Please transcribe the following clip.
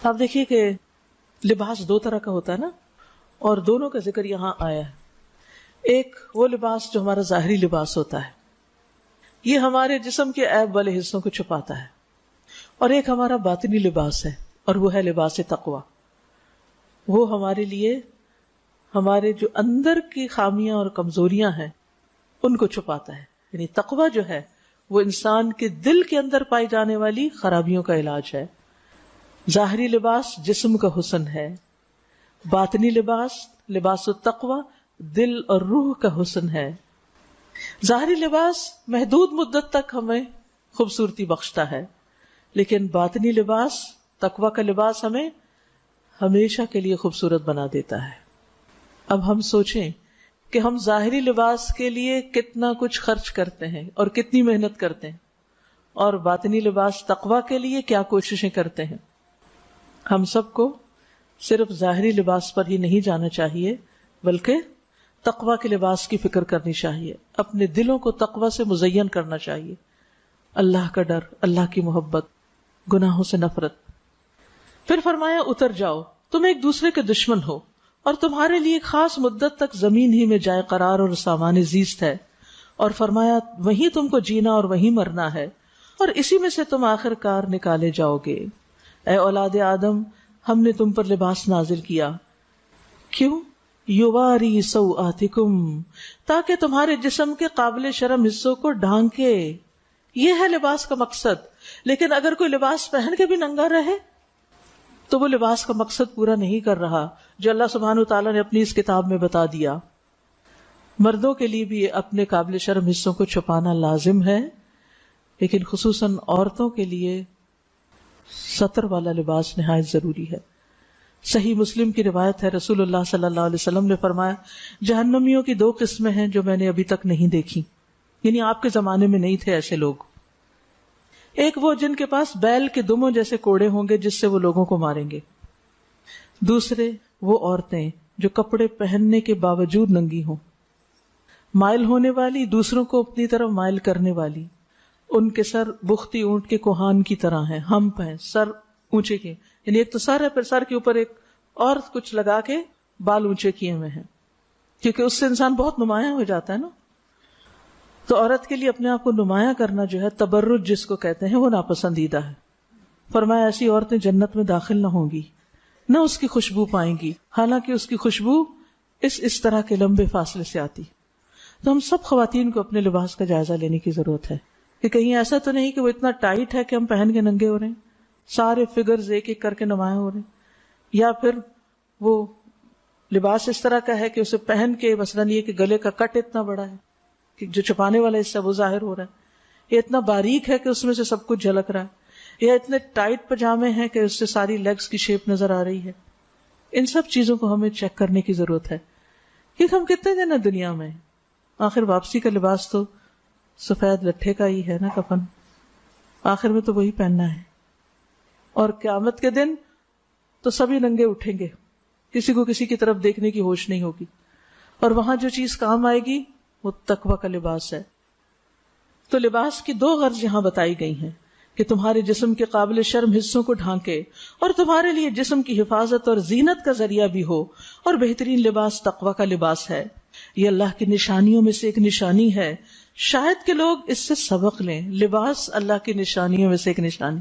آپ دیکھیے کہ لباس دو طرح کا ہوتا ہے نا، اور دونوں کا ذکر یہاں آیا ہے. ایک وہ لباس جو ہمارا ظاہری لباس ہوتا ہے، یہ ہمارے جسم کے عیب والے حصوں کو چھپاتا ہے، اور ایک ہمارا باطنی لباس ہے، اور وہ ہے لباس تقویٰ. وہ ہمارے لیے ہمارے جو اندر کی خامیاں اور کمزوریاں ہیں ان کو چھپاتا ہے. یعنی تقویٰ جو ہے وہ انسان کے دل کے اندر پائی جانے والی خرابیوں کا علاج ہے. ظاہری لباس جسم کا حسن ہے، باطنی لباس لباس التقویٰ دل اور روح کا حسن ہے. ظاہری لباس محدود مدت تک ہمیں خوبصورتی بخشتا ہے، لیکن باطنی لباس تقویٰ کا لباس ہمیں ہمیشہ کے لیے خوبصورت بنا دیتا ہے. اب ہم سوچیں کہ ہم ظاہری لباس کے لیے کتنا کچھ خرچ کرتے ہیں اور کتنی محنت کرتے ہیں، اور باطنی لباس تقویٰ کے لیے کیا کوششیں کرتے ہیں. ہم سب کو صرف ظاہری لباس پر ہی نہیں جانا چاہیے، بلکہ تقویٰ کے لباس کی فکر کرنی چاہیے. اپنے دلوں کو تقویٰ سے مزین کرنا چاہیے. اللہ کا ڈر، اللہ کی محبت، گناہوں سے نفرت. پھر فرمایا اتر جاؤ، تم ایک دوسرے کے دشمن ہو، اور تمہارے لیے ایک خاص مدت تک زمین ہی میں جائے قرار اور سامان زیست ہے. اور فرمایا وہیں تم کو جینا اور وہیں مرنا ہے، اور اسی میں سے تم آخر کار نکالے جاؤ گے. اے اولاد آدم، ہم نے تم پر لباس نازل کیا. کیوں؟ یواری سوآتکم، تاکہ تمہارے جسم کے قابل شرم حصوں کو ڈھانکے. یہ ہے لباس کا مقصد. لیکن اگر کوئی لباس پہن کے بھی ننگا رہے تو وہ لباس کا مقصد پورا نہیں کر رہا جو اللہ سبحانہ وتعالیٰ نے اپنی اس کتاب میں بتا دیا. مردوں کے لیے بھی اپنے قابل شرم حصوں کو چھپانا لازم ہے، لیکن خصوصاً عورتوں کے لیے ستر والا لباس نہایت ضروری ہے. صحیح مسلم کی روایت ہے، رسول اللہ صلی اللہ علیہ وسلم نے فرمایا جہنمیوں کی دو قسمیں ہیں جو میں نے ابھی تک نہیں دیکھی، یعنی آپ کے زمانے میں نہیں تھے ایسے لوگ. ایک وہ جن کے پاس بیل کے دموں جیسے کوڑے ہوں گے جس سے وہ لوگوں کو ماریں گے. دوسرے وہ عورتیں جو کپڑے پہننے کے باوجود ننگی ہوں، مائل ہونے والی، دوسروں کو اپنی طرف مائل کرنے والی. ان کے سر بختی اونٹ کے کوہان کی طرح ہیں، ہمپ ہیں، سر اونچے کیے، یعنی ایک تو سر ہے، پھر سر کے اوپر ایک اور کچھ لگا کے بال اونچے کیے ہوئے ہیں، کیونکہ اس سے انسان بہت نمایاں ہو جاتا ہے نا. تو عورت کے لیے اپنے آپ کو نمایاں کرنا جو ہے، تبرج جس کو کہتے ہیں، وہ ناپسندیدہ ہے. فرمایا ایسی عورتیں جنت میں داخل نہ ہوں گی، نہ اس کی خوشبو پائیں گی، حالانکہ اس کی خوشبو اس طرح کے لمبے فاصلے سے آتی. تو ہم سب خواتین کو اپنے لباس کا جائزہ لینے کی ضرورت ہے کہ کہیں ایسا تو نہیں کہ وہ اتنا ٹائٹ ہے کہ ہم پہن کے ننگے ہو رہے ہیں، سارے فگرز ایک ایک کر کے نمایاں ہو رہے ہیں، یا پھر وہ لباس اس طرح کا ہے کہ اسے پہن کے مثلاً یہ کہ گلے کا کٹ اتنا بڑا ہے کہ جو چھپانے والا حصہ وہ ظاہر ہو رہا ہے، یہ اتنا باریک ہے کہ اس میں سے سب کچھ جھلک رہا ہے، یا اتنے ٹائٹ پجامے ہیں کہ اس سے ساری لیگز کی شیپ نظر آ رہی ہے. ان سب چیزوں کو ہمیں چیک کرنے کی ضرورت ہے کہ ہم کتنے دن ہیں دنیا میں. آخر واپسی کا لباس تو سفید لٹھے کا ہی ہے نا، کفن، آخر میں تو وہی پہننا ہے. اور قیامت کے دن تو سبھی ننگے اٹھیں گے، کسی کو کسی کی طرف دیکھنے کی ہوش نہیں ہوگی، اور وہاں جو چیز کام آئے گی وہ تقویٰ کا لباس ہے. تو لباس کی دو غرض یہاں بتائی گئی ہیں کہ تمہارے جسم کے قابل شرم حصوں کو ڈھانکے، اور تمہارے لیے جسم کی حفاظت اور زینت کا ذریعہ بھی ہو. اور بہترین لباس تقویٰ کا لباس ہے. یہ اللہ کی نشانیوں میں سے ایک نشانی ہے، شاید کہ لوگ اس سے سبق لیں. لباس اللہ کی نشانیوں میں سے ایک نشانی.